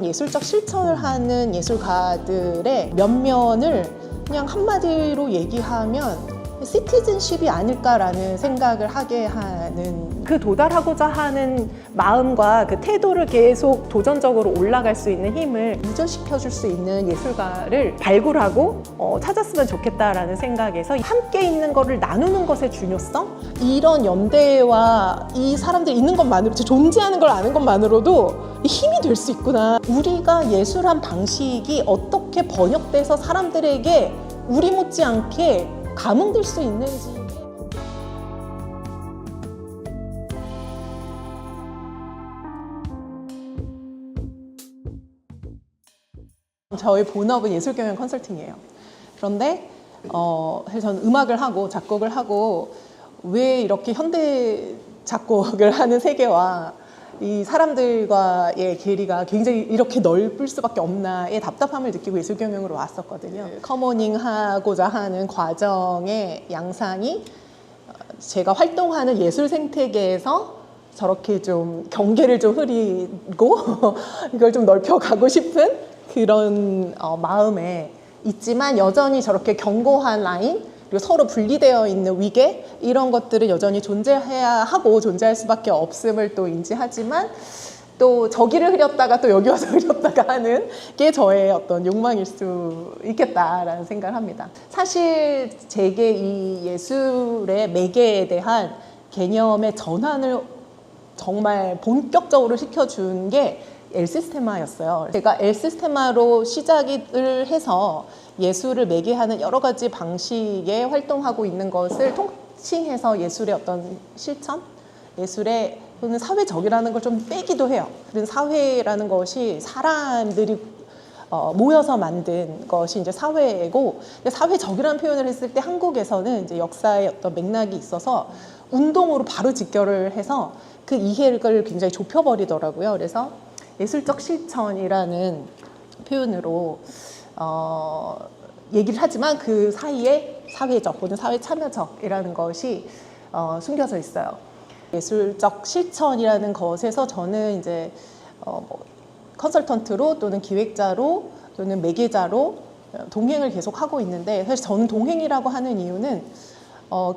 예술적 실천을 하는 예술가들의 면면을 그냥 한마디로 얘기하면 시티즌십이 아닐까라는 생각을 하게 하는, 그 도달하고자 하는 마음과 그 태도를 계속 도전적으로 올라갈 수 있는 힘을 유전시켜줄 수 있는 예술가를 발굴하고 찾았으면 좋겠다라는 생각에서 함께 있는 거를 나누는 것의 중요성? 이런 연대와 이 사람들이 있는 것만으로, 존재하는 걸 아는 것만으로도 힘이 될 수 있구나. 우리가 예술한 방식이 어떻게 번역돼서 사람들에게 우리 못지않게 감흥될 수 있는지. 저의 본업은 예술경영 컨설팅이에요. 그런데 사실 저는 음악을 하고 작곡을 하고 왜 이렇게 현대 작곡을 하는 세계와 이 사람들과의 괴리가 굉장히 이렇게 넓을 수밖에 없나의 답답함을 느끼고 예술경영으로 왔었거든요. 커머닝 하고자 하는 과정의 양상이 제가 활동하는 예술 생태계에서 저렇게 좀 경계를 좀 흐리고 이걸 좀 넓혀가고 싶은 그런 마음에 있지만, 여전히 저렇게 견고한 라인, 그리고 서로 분리되어 있는 위계, 이런 것들은 여전히 존재해야 하고 존재할 수밖에 없음을 또 인지하지만, 또 저기를 흐렸다가 또 여기 와서 흐렸다가 하는 게 저의 어떤 욕망일 수 있겠다라는 생각을 합니다. 사실 제게 이 예술의 매개에 대한 개념의 전환을 정말 본격적으로 시켜준 게 엘시스테마였어요. 제가 엘시스테마로 시작을 해서 예술을 매개하는 여러 가지 방식의 활동하고 있는 것을 통칭해서 예술의 어떤 실천? 예술의 또는 사회적이라는 걸 좀 빼기도 해요. 그런 사회라는 것이 사람들이 모여서 만든 것이 이제 사회고, 사회적이라는 표현을 했을 때 한국에서는 이제 역사의 어떤 맥락이 있어서 운동으로 바로 직결을 해서 그 이해를 굉장히 좁혀버리더라고요. 그래서 예술적 실천이라는 표현으로 얘기를 하지만 그 사이에 사회적 혹은 사회 참여적이라는 것이 숨겨져 있어요. 예술적 실천이라는 것에서 저는 이제 컨설턴트로 또는 기획자로 또는 매개자로 동행을 계속 하고 있는데, 사실 저는 동행이라고 하는 이유는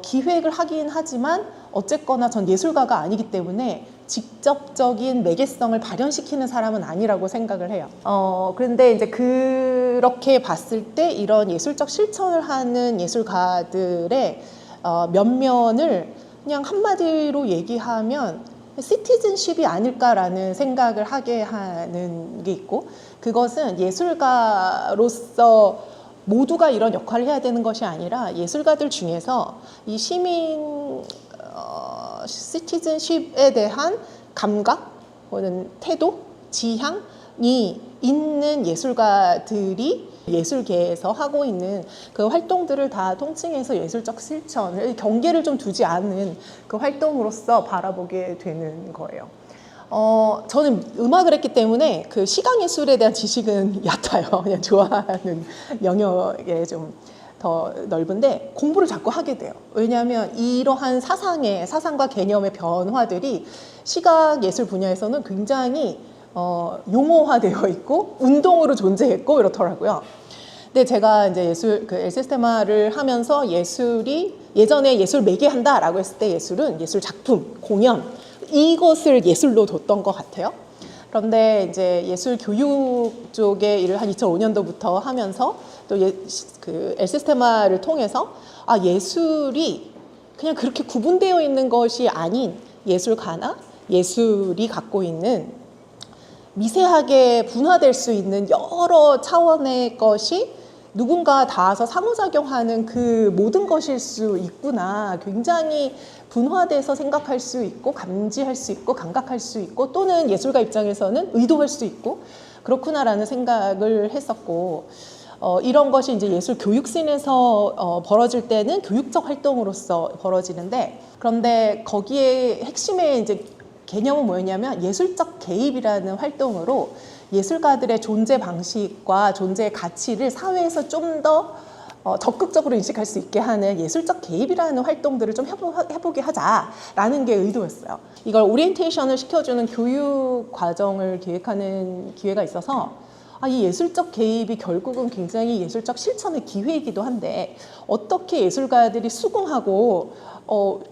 기획을 하긴 하지만 어쨌거나 전 예술가가 아니기 때문에 직접적인 매개성을 발현시키는 사람은 아니라고 생각을 해요. 그런데 이제 그렇게 봤을 때 이런 예술적 실천을 하는 예술가들의 면면을 그냥 한마디로 얘기하면 시티즌십이 아닐까라는 생각을 하게 하는 게 있고, 그것은 예술가로서 모두가 이런 역할을 해야 되는 것이 아니라 예술가들 중에서 이 시민 시티즌십에 대한 감각 혹은 태도, 지향이 있는 예술가들이 예술계에서 하고 있는 그 활동들을 다 통칭해서 예술적 실천을, 경계를 좀 두지 않은 그 활동으로서 바라보게 되는 거예요. 저는 음악을 했기 때문에 그 시각예술에 대한 지식은 얕아요. 그냥 좋아하는 영역에 좀 더 넓은데 공부를 자꾸 하게 돼요. 왜냐하면 이러한 사상과 개념의 변화들이 시각예술 분야에서는 굉장히 용어화되어 있고 운동으로 존재했고 이렇더라고요. 근데 제가 이제 그 엘시스테마를 하면서 예술이, 예전에 예술 매개한다라고 했을 때 예술은 예술 작품, 공연, 이것을 예술로 뒀던 것 같아요. 그런데 이제 예술 교육 쪽에 일을 한 2005년도부터 하면서 또 그 엘시스테마를 통해서 예술이 그냥 그렇게 구분되어 있는 것이 아닌, 예술가나 예술이 갖고 있는 미세하게 분화될 수 있는 여러 차원의 것이 누군가 닿아서 상호작용하는 그 모든 것일 수 있구나. 굉장히 분화돼서 생각할 수 있고 감지할 수 있고 감각할 수 있고, 또는 예술가 입장에서는 의도할 수 있고 그렇구나라는 생각을 했었고, 이런 것이 이제 예술 교육씬에서 벌어질 때는 교육적 활동으로서 벌어지는데, 그런데 거기에 핵심의 이제 개념은 뭐였냐면 예술적 개입이라는 활동으로 예술가들의 존재 방식과 존재의 가치를 사회에서 좀 더 적극적으로 인식할 수 있게 하는 예술적 개입이라는 활동들을 좀 해보게 하자라는 게 의도였어요. 이걸 오리엔테이션을 시켜주는 교육 과정을 기획하는 기회가 있어서 이 예술적 개입이 결국은 굉장히 예술적 실천의 기회이기도 한데 어떻게 예술가들이 수긍하고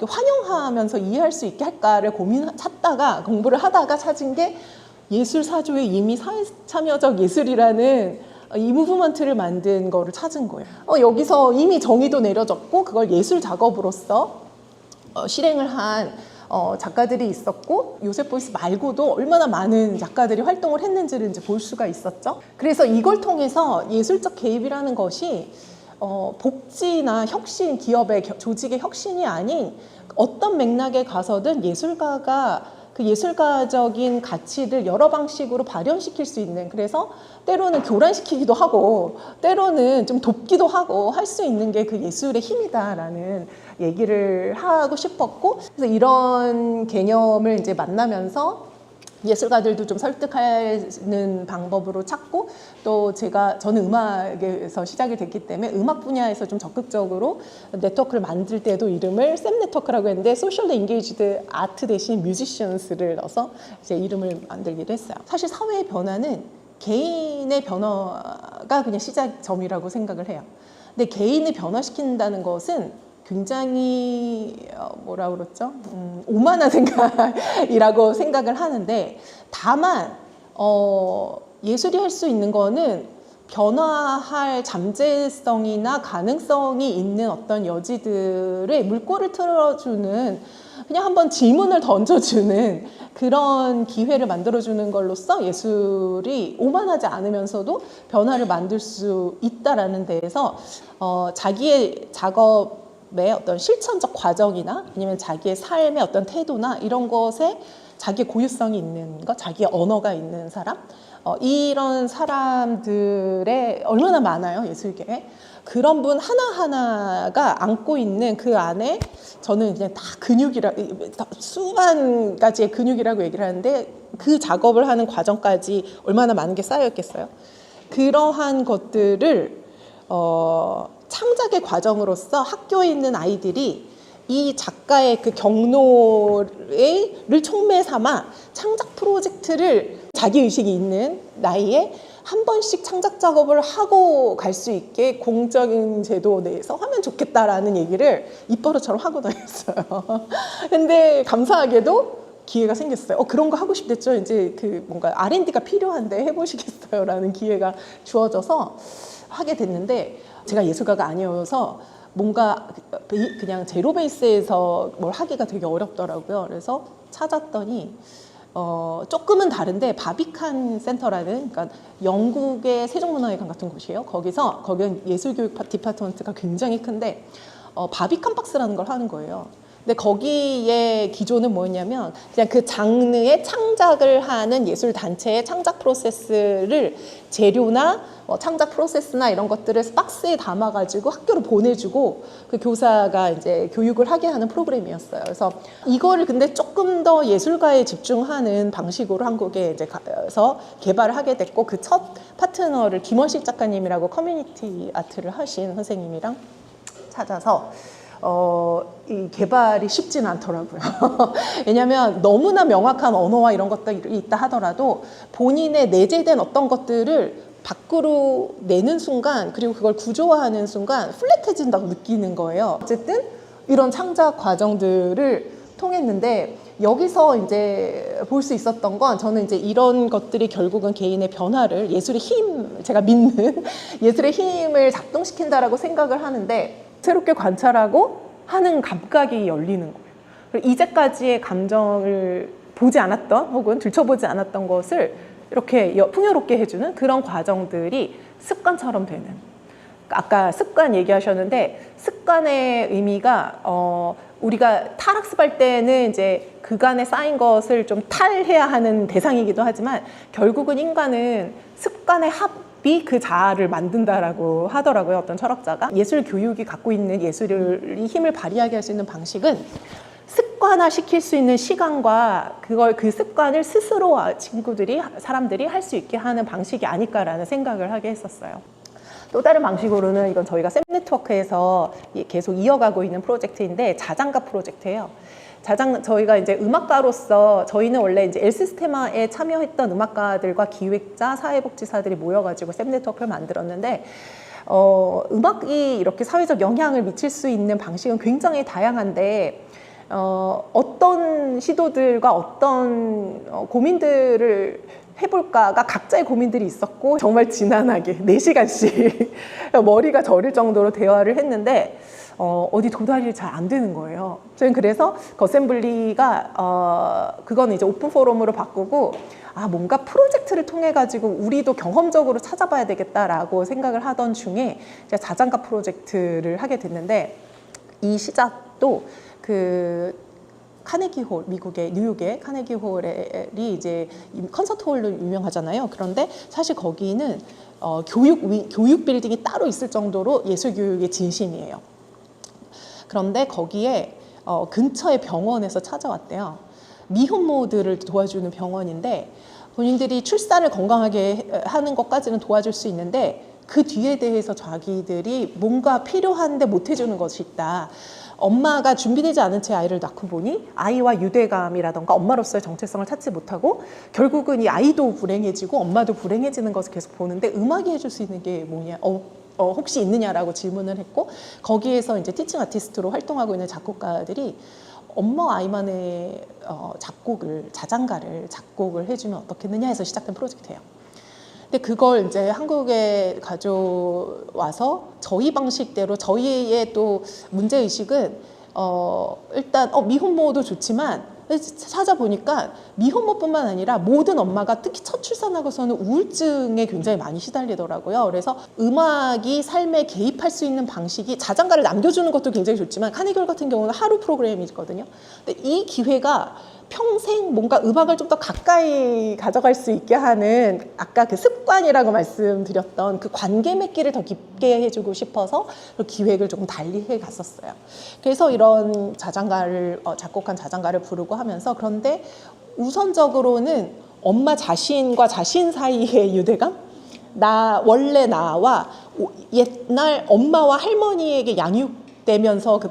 환영하면서 이해할 수 있게 할까를 찾다가 공부를 하다가 찾은 게 예술사조의 이미 사회참여적 예술이라는 이 무브먼트를 만든 거를 찾은 거예요. 여기서 이미 정의도 내려졌고 그걸 예술 작업으로서 실행을 한 작가들이 있었고 요셉 보이스 말고도 얼마나 많은 작가들이 활동을 했는지를 이제 볼 수가 있었죠. 그래서 이걸 통해서 예술적 개입이라는 것이 복지나 혁신, 기업의 조직의 혁신이 아닌 어떤 맥락에 가서든 예술가가 그 예술가적인 가치를 여러 방식으로 발현시킬 수 있는, 그래서 때로는 교란시키기도 하고 때로는 좀 돕기도 하고 할 수 있는 게 그 예술의 힘이다라는 얘기를 하고 싶었고, 그래서 이런 개념을 이제 만나면서 예술가들도 좀 설득하는 방법으로 찾고, 또 저는 음악에서 시작이 됐기 때문에 음악 분야에서 좀 적극적으로 네트워크를 만들 때도 이름을 샘 네트워크라고 했는데 소셜 인게이지드 아트 대신 뮤지션스를 넣어서 이제 이름을 만들기도 했어요. 사실 사회의 변화는 개인의 변화가 그냥 시작점이라고 생각을 해요. 근데 개인을 변화시킨다는 것은 굉장히 뭐라 그랬죠? 오만한 생각이라고 생각을 하는데, 다만 예술이 할 수 있는 거는 변화할 잠재성이나 가능성이 있는 어떤 여지들의 물꼬를 틀어주는, 그냥 한번 질문을 던져주는 그런 기회를 만들어주는 걸로써 예술이 오만하지 않으면서도 변화를 만들 수 있다라는 데에서 자기의 작업의 어떤 실천적 과정이나 아니면 자기의 삶의 어떤 태도나 이런 것에 자기의 고유성이 있는 것, 자기의 언어가 있는 사람, 이런 사람들의 얼마나 많아요, 예술계에. 그런 분 하나하나가 안고 있는 그 안에 저는 그냥 다 수만 가지의 근육이라고 얘기를 하는데, 그 작업을 하는 과정까지 얼마나 많은 게 쌓여 있겠어요. 그러한 것들을 창작의 과정으로서 학교에 있는 아이들이 이 작가의 그 경로를 촉매 삼아 창작 프로젝트를 자기의식이 있는 나이에 한 번씩 창작 작업을 하고 갈 수 있게 공적인 제도 내에서 하면 좋겠다라는 얘기를 입버릇처럼 하고 다녔어요. 근데 감사하게도 기회가 생겼어요. 그런 거 하고 싶댔죠. 이제 그 뭔가 R&D가 필요한데 해보시겠어요? 라는 기회가 주어져서 하게 됐는데, 제가 예술가가 아니어서 뭔가 그냥 제로 베이스에서 뭘 하기가 되게 어렵더라고요. 그래서 찾았더니 조금은 다른데 바비칸 센터라는, 그러니까 영국의 세종문화회관 같은 곳이에요. 거기는 예술교육 디파트먼트가 굉장히 큰데 바비칸 박스라는 걸 하는 거예요. 근데 거기에 기조는 뭐였냐면 그냥 그 장르의 창작을 하는 예술 단체의 창작 프로세스를 재료나 창작 프로세스나 이런 것들을 박스에 담아가지고 학교로 보내주고 그 교사가 이제 교육을 하게 하는 프로그램이었어요. 그래서 이거를 근데 조금 더 예술가에 집중하는 방식으로 한국에 이제 가서 개발을 하게 됐고, 그 첫 파트너를 김원식 작가님이라고 커뮤니티 아트를 하신 선생님이랑 찾아서 이 개발이 쉽지는 않더라고요. 왜냐하면 너무나 명확한 언어와 이런 것들이 있다 하더라도 본인의 내재된 어떤 것들을 밖으로 내는 순간, 그리고 그걸 구조화하는 순간 플랫해진다고 느끼는 거예요. 어쨌든 이런 창작 과정들을 통했는데, 여기서 이제 볼 수 있었던 건, 저는 이제 이런 것들이 결국은 개인의 변화를, 예술의 힘, 제가 믿는 예술의 힘을 작동시킨다라고 생각을 하는데, 새롭게 관찰하고 하는 감각이 열리는 거예요. 그리고 이제까지의 감정을 보지 않았던 혹은 들춰보지 않았던 것을 이렇게 풍요롭게 해주는 그런 과정들이 습관처럼 되는. 아까 습관 얘기하셨는데, 습관의 의미가 우리가 탈학습할 때는 이제 그간에 쌓인 것을 좀 탈해야 하는 대상이기도 하지만, 결국은 인간은 습관의 합이 그 자아를 만든다라고 하더라고요, 어떤 철학자가. 예술 교육이 갖고 있는 예술이 힘을 발휘하게 할 수 있는 방식은 습관화 시킬 수 있는 시간과 그 습관을 스스로 사람들이 할 수 있게 하는 방식이 아닐까라는 생각을 하게 했었어요. 또 다른 방식으로는 이건 저희가 샘 네트워크에서 계속 이어가고 있는 프로젝트인데 자장가 프로젝트예요. 저희가 이제 음악가로서 저희는 원래 이제 엘시스테마에 참여했던 음악가들과 기획자, 사회복지사들이 모여가지고 샘 네트워크를 만들었는데 음악이 이렇게 사회적 영향을 미칠 수 있는 방식은 굉장히 다양한데 어떤 시도들과 어떤 고민들을 해볼까가 각자의 고민들이 있었고 정말 지난하게 4시간씩 머리가 저릴 정도로 대화를 했는데 어디 도달이 잘 안 되는 거예요. 저는 그래서 겉셈블리가 그거는 이제 오픈 포럼으로 바꾸고 뭔가 프로젝트를 통해 가지고 우리도 경험적으로 찾아봐야 되겠다라고 생각을 하던 중에 제가 자장가 프로젝트를 하게 됐는데 이 시작도 그 카네기홀, 미국의 뉴욕의 카네기홀이 이제 콘서트홀로 유명하잖아요. 그런데 사실 거기는 교육 빌딩이 따로 있을 정도로 예술 교육의 진심이에요. 그런데 거기에 근처의 병원에서 찾아왔대요. 미혼모들을 도와주는 병원인데 본인들이 출산을 건강하게 하는 것까지는 도와줄 수 있는데 그 뒤에 대해서 자기들이 뭔가 필요한데 못 해주는 것이 있다. 엄마가 준비되지 않은 채 아이를 낳고 보니 아이와 유대감이라던가 엄마로서의 정체성을 찾지 못하고 결국은 이 아이도 불행해지고 엄마도 불행해지는 것을 계속 보는데 음악이 해줄 수 있는 게 뭐냐 혹시 있느냐라고 질문을 했고 거기에서 이제 티칭 아티스트로 활동하고 있는 작곡가들이 엄마 아이만의 자장가를 작곡을 해주면 어떻겠느냐 해서 시작된 프로젝트예요. 근데 그걸 이제 한국에 가져와서 저희 방식대로 저희의 또 문제의식은 일단 미혼모도 좋지만 찾아보니까 미혼모뿐만 아니라 모든 엄마가 특히 첫 출산하고서는 우울증에 굉장히 많이 시달리더라고요. 그래서 음악이 삶에 개입할 수 있는 방식이 자장가를 남겨주는 것도 굉장히 좋지만 카네기홀 같은 경우는 하루 프로그램이거든요. 근데 이 기회가 평생 뭔가 음악을 좀 더 가까이 가져갈 수 있게 하는 아까 그 습관이라고 말씀드렸던 그 관계 맺기를 더 깊게 해주고 싶어서 그 기획을 조금 달리 해갔었어요. 그래서 이런 자장가를 작곡한 자장가를 부르고 하면서 그런데 우선적으로는 엄마 자신과 자신 사이의 유대감? 원래 나와 옛날 엄마와 할머니에게 양육되면서 그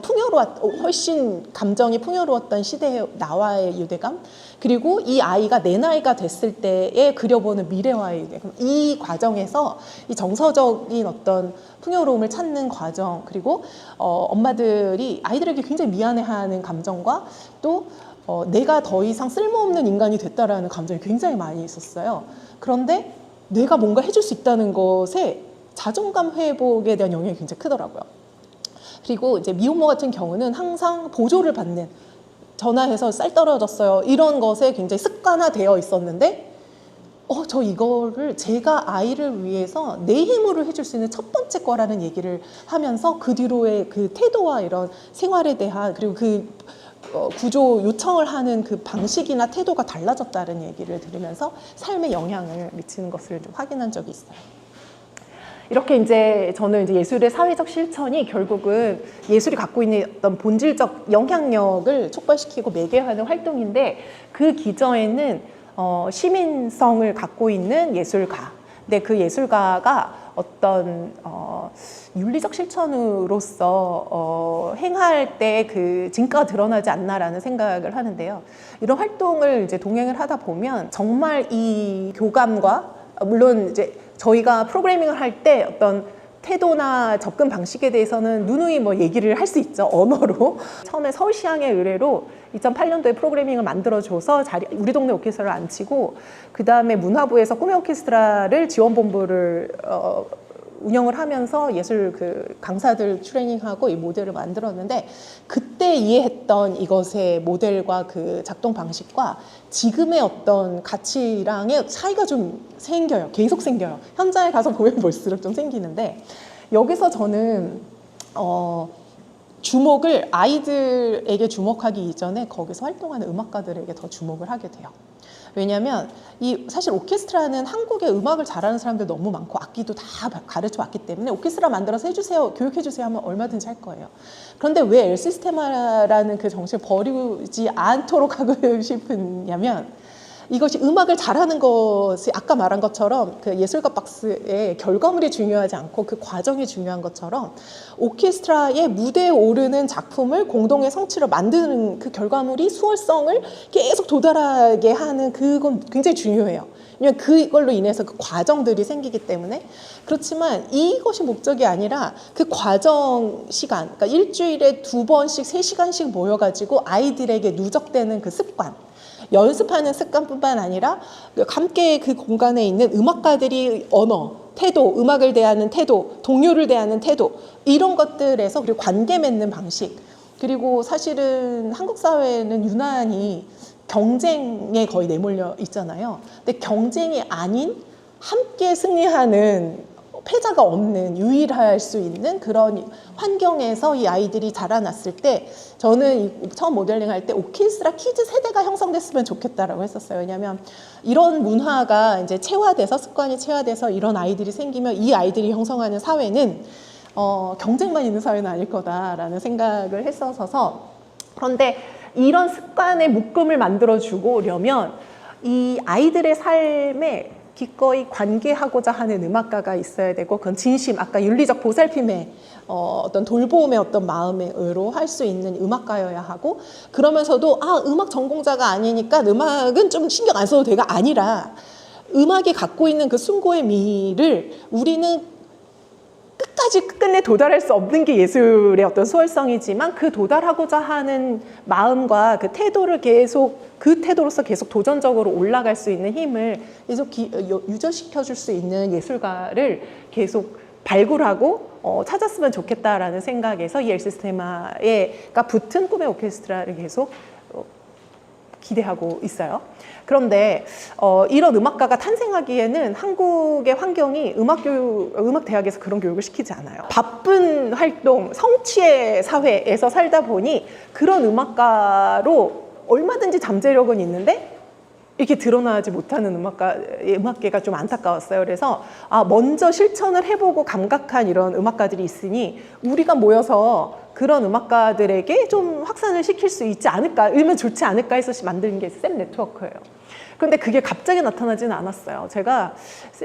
훨씬 감정이 풍요로웠던 시대의 나와의 유대감, 그리고 이 아이가 내 나이가 됐을 때에 그려보는 미래와의 유대감, 이 과정에서 이 정서적인 어떤 풍요로움을 찾는 과정, 그리고 엄마들이 아이들에게 굉장히 미안해하는 감정과 또 내가 더 이상 쓸모없는 인간이 됐다라는 감정이 굉장히 많이 있었어요. 그런데 내가 뭔가 해줄 수 있다는 것에 자존감 회복에 대한 영향이 굉장히 크더라고요. 그리고 이제 미혼모 같은 경우는 항상 보조를 받는, 전화해서 쌀 떨어졌어요 이런 것에 굉장히 습관화되어 있었는데 저 이거를 제가 아이를 위해서 내 힘으로 해줄 수 있는 첫 번째 거라는 얘기를 하면서 그 뒤로의 그 태도와 이런 생활에 대한, 그리고 그 구조 요청을 하는 그 방식이나 태도가 달라졌다는 얘기를 들으면서 삶에 영향을 미치는 것을 좀 확인한 적이 있어요. 이렇게 이제 저는 이제 예술의 사회적 실천이 결국은 예술이 갖고 있는 어떤 본질적 영향력을 촉발시키고 매개하는 활동인데, 그 기저에는 시민성을 갖고 있는 예술가, 근데 그 예술가가 어떤 윤리적 실천으로서 행할 때 그 진가가 드러나지 않나라는 생각을 하는데요. 이런 활동을 이제 동행을 하다 보면 정말 이 교감과, 물론 이제 저희가 프로그래밍을 할 때 어떤 태도나 접근 방식에 대해서는 누누이 뭐 얘기를 할 수 있죠, 언어로. 처음에 서울시향의 의뢰로 2008년도에 프로그래밍을 만들어줘서 우리 동네 오케스트라를 앉히고, 그 다음에 문화부에서 꿈의 오케스트라를 지원본부를 운영을 하면서 예술 그 강사들 트레이닝하고 이 모델을 만들었는데, 그때 이해했던 이것의 모델과 그 작동 방식과 지금의 어떤 가치랑의 차이가 좀 생겨요. 계속 생겨요. 현장에 가서 보면 볼수록 좀 생기는데, 여기서 저는 주목을 아이들에게 주목하기 이전에 거기서 활동하는 음악가들에게 더 주목을 하게 돼요. 왜냐하면 사실 오케스트라는 한국의 음악을 잘하는 사람들 너무 많고 악기도 다 가르쳐 왔기 때문에 오케스트라 만들어서 해주세요, 교육해주세요 하면 얼마든지 할 거예요. 그런데 왜 엘시스테마라는 그 정신을 버리지 않도록 하고 싶으냐면, 이것이 음악을 잘하는 것이 아까 말한 것처럼 그 예술가 박스의 결과물이 중요하지 않고 그 과정이 중요한 것처럼 오케스트라의 무대에 오르는 작품을 공동의 성취로 만드는 그 결과물이 수월성을 계속 도달하게 하는 그건 굉장히 중요해요. 왜냐하면 그걸로 인해서 그 과정들이 생기기 때문에. 그렇지만 이것이 목적이 아니라 그 과정 시간, 그러니까 일주일에 2번씩 3시간씩 모여가지고 아이들에게 누적되는 그 습관, 연습하는 습관뿐만 아니라 함께 그 공간에 있는 음악가들이 언어, 태도, 음악을 대하는 태도, 동료를 대하는 태도, 이런 것들에서, 그리고 관계 맺는 방식, 그리고 사실은 한국 사회는 유난히 경쟁에 거의 내몰려 있잖아요. 근데 경쟁이 아닌 함께 승리하는, 패자가 없는, 유일할 수 있는 그런 환경에서 이 아이들이 자라났을 때, 저는 처음 모델링 할 때 오케스트라 키즈 세대가 형성됐으면 좋겠다라고 했었어요. 왜냐하면 이런 문화가 이제 체화돼서, 습관이 체화돼서 이런 아이들이 생기면 이 아이들이 형성하는 사회는 경쟁만 있는 사회는 아닐 거다라는 생각을 했어서. 그런데 이런 습관의 묶음을 만들어주려면 이 아이들의 삶에 기꺼이 관계하고자 하는 음악가가 있어야 되고, 그건 진심, 아까 윤리적 보살핌의 어떤 돌봄의 어떤 마음으로 할 수 있는 음악가여야 하고, 그러면서도 음악 전공자가 아니니까 음악은 좀 신경 안 써도 돼가 아니라, 음악이 갖고 있는 그 숭고의 미를 우리는 끝까지 끝내 도달할 수 없는 게 예술의 어떤 수월성이지만, 그 도달하고자 하는 마음과 그 태도를 계속, 그 태도로서 계속 도전적으로 올라갈 수 있는 힘을 계속 유저시켜 줄 수 있는 예술가를 계속 발굴하고 찾았으면 좋겠다라는 생각에서 이 엘시스테마가 붙은 꿈의 오케스트라를 계속 기대하고 있어요. 그런데 이런 음악가가 탄생하기에는 한국의 환경이 음악대학에서 그런 교육을 시키지 않아요. 바쁜 활동, 성취의 사회에서 살다 보니 그런 음악가로 얼마든지 잠재력은 있는데 이렇게 드러나지 못하는 음악계가 좀 안타까웠어요. 그래서 먼저 실천을 해보고 감각한 이런 음악가들이 있으니 우리가 모여서 그런 음악가들에게 좀 확산을 시킬 수 있지 않을까, 이러면 좋지 않을까 해서 만든 게 쌤 네트워크예요. 그런데 그게 갑자기 나타나지는 않았어요. 제가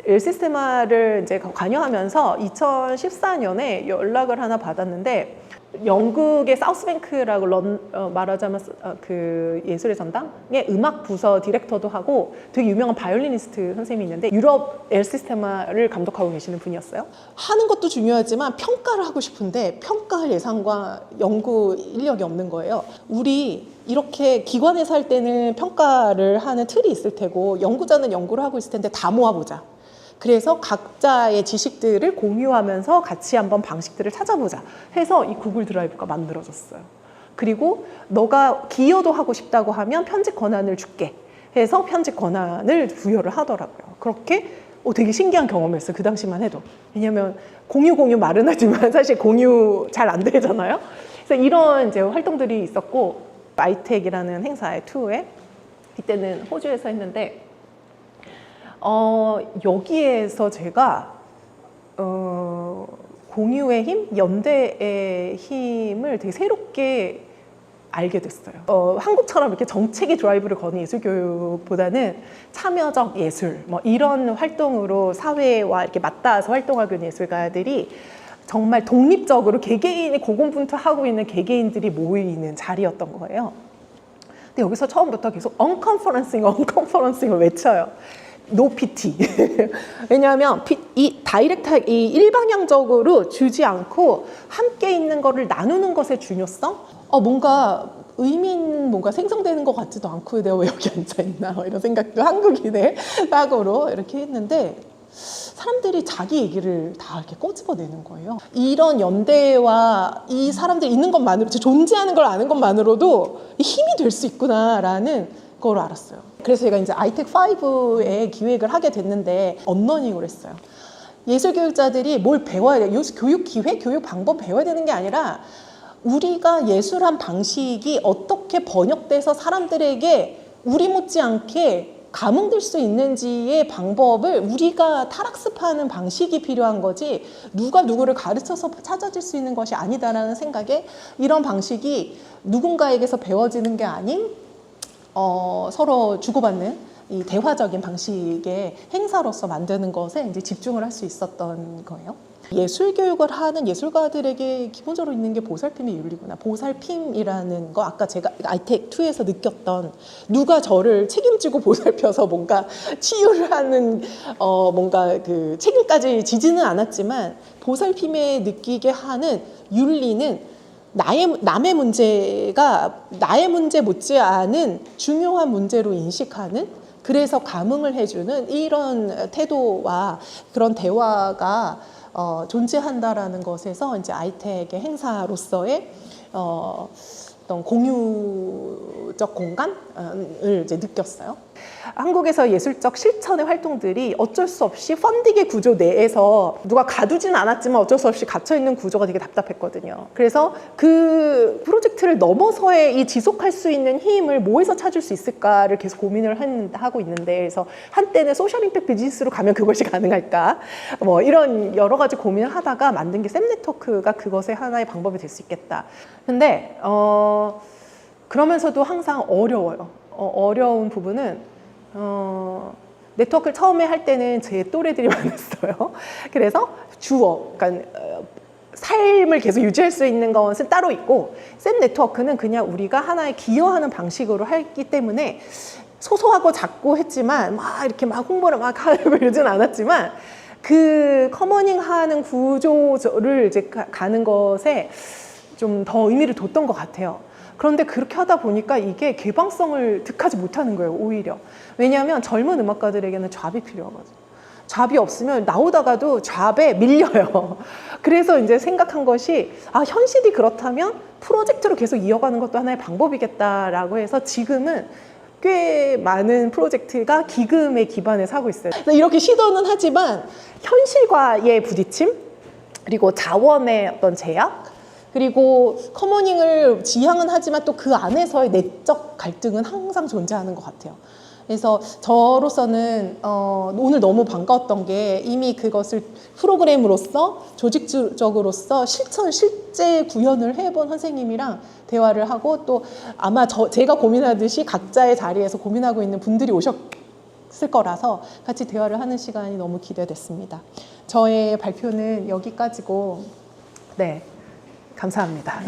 엘시스테마를 이제 관여하면서 2014년에 연락을 하나 받았는데, 영국의 사우스뱅크라고 말하자면 그 예술의 전당의 음악 부서 디렉터도 하고 되게 유명한 바이올리니스트 선생님이 있는데, 유럽 엘시스테마를 감독하고 계시는 분이었어요. 하는 것도 중요하지만 평가를 하고 싶은데 평가할 예산과 연구 인력이 없는 거예요. 우리 이렇게 기관에서 할 때는 평가를 하는 틀이 있을 테고 연구자는 연구를 하고 있을 텐데 다 모아보자. 그래서 각자의 지식들을 공유하면서 같이 한번 방식들을 찾아보자 해서 이 구글 드라이브가 만들어졌어요. 그리고 너가 기여도 하고 싶다고 하면 편집 권한을 줄게 해서 편집 권한을 부여를 하더라고요. 그렇게 되게 신기한 경험이었어요. 그 당시만 해도. 왜냐면 공유 말은 하지만 사실 공유 잘 안 되잖아요. 그래서 이런 이제 활동들이 있었고, 아이텍이라는 행사의 투어에 이때는 호주에서 했는데, 여기에서 제가 공유의 힘, 연대의 힘을 되게 새롭게 알게 됐어요. 한국처럼 이렇게 정책의 드라이브를 거는 예술교육보다는 참여적 예술, 이런 활동으로 사회와 이렇게 맞닿아서 활동하고 있는 예술가들이 정말 독립적으로 개개인이 고군분투하고 있는 개개인들이 모이는 자리였던 거예요. 근데 여기서 처음부터 계속 언컨퍼런싱을 외쳐요. No PT. 왜냐하면 이 일방향적으로 주지 않고 함께 있는 거를 나누는 것의 중요성? 뭔가 뭔가 생성되는 것 같지도 않고 내가 왜 여기 앉아있나 이런 생각도 한국인의 사고로 이렇게 했는데, 사람들이 자기 얘기를 다 이렇게 꼬집어내는 거예요. 이런 연대와 이 사람들이 있는 것만으로, 존재하는 걸 아는 것만으로도 힘이 될 수 있구나라는 걸 알았어요. 그래서 제가 이제 아이텍5에 기획을 하게 됐는데 언러닝을 했어요. 예술교육자들이 뭘 배워야 돼요. 교육 기회, 교육 방법 배워야 되는 게 아니라 우리가 예술한 방식이 어떻게 번역돼서 사람들에게 우리 못지않게 감흥될 수 있는지의 방법을 우리가 탈학습하는 방식이 필요한 거지, 누가 누구를 가르쳐서 찾아질 수 있는 것이 아니다라는 생각에 이런 방식이 누군가에게서 배워지는 게 아닌 서로 주고받는 이 대화적인 방식의 행사로서 만드는 것에 이제 집중을 할 수 있었던 거예요. 예술 교육을 하는 예술가들에게 기본적으로 있는 게 보살핌의 윤리구나. 보살핌이라는 거 아까 제가 아이텍2에서 느꼈던 누가 저를 책임지고 보살펴서 뭔가 치유를 하는 뭔가 그 책임까지 지지는 않았지만 보살핌에 느끼게 하는 윤리는 남의 문제가 나의 문제 못지않은 중요한 문제로 인식하는 그래서 감흥을 해주는 이런 태도와 그런 대화가 존재한다라는 것에서 이제 아이텍의 행사로서의 어떤 공유적 공간을 이제 느꼈어요. 한국에서 예술적 실천의 활동들이 어쩔 수 없이 펀딩의 구조 내에서 누가 가두진 않았지만 어쩔 수 없이 gat혀있는 구조가 되게 답답했거든요. 그래서 그 프로젝트를 넘어서의 이 지속할 수 있는 힘을 뭐에서 찾을 수 있을까를 계속 고민을 하고 있는데 그래서 한때는 소셜 임팩트 비즈니스로 가면 그것이 가능할까 뭐 이런 여러 가지 고민을 하다가 만든 게 샘 네트워크가 그것의 하나의 방법이 될 수 있겠다. 근데 그러면서도 항상 어려워요. 어려운 부분은 네트워크를 처음에 할 때는 제 또래들이 많았어요. 그래서 주어, 그러니까 삶을 계속 유지할 수 있는 것은 따로 있고 샘 네트워크는 그냥 우리가 하나의 기여하는 방식으로 했기 때문에 소소하고 작고 했지만 막 이렇게 막 홍보를 막 하고 이러진 않았지만 그 커머닝하는 구조를 이제 가는 것에 좀 더 의미를 뒀던 것 같아요. 그런데 그렇게 하다 보니까 이게 개방성을 득하지 못하는 거예요, 오히려. 왜냐하면 젊은 음악가들에게는 잡이 필요하거든요. 잡이 없으면 나오다가도 잡에 밀려요. 그래서 이제 생각한 것이 현실이 그렇다면 프로젝트로 계속 이어가는 것도 하나의 방법이겠다라고 해서 지금은 꽤 많은 프로젝트가 기금에 기반해서 하고 있어요. 이렇게 시도는 하지만 현실과의 부딪힘, 그리고 자원의 어떤 제약, 그리고 커머닝을 지향은 하지만 또 그 안에서의 내적 갈등은 항상 존재하는 것 같아요. 그래서 저로서는 오늘 너무 반가웠던 게 이미 그것을 프로그램으로서 조직적으로서 실제 구현을 해본 선생님이랑 대화를 하고 또 아마 제가 고민하듯이 각자의 자리에서 고민하고 있는 분들이 오셨을 거라서 같이 대화를 하는 시간이 너무 기대됐습니다. 저의 발표는 여기까지고 네, 감사합니다.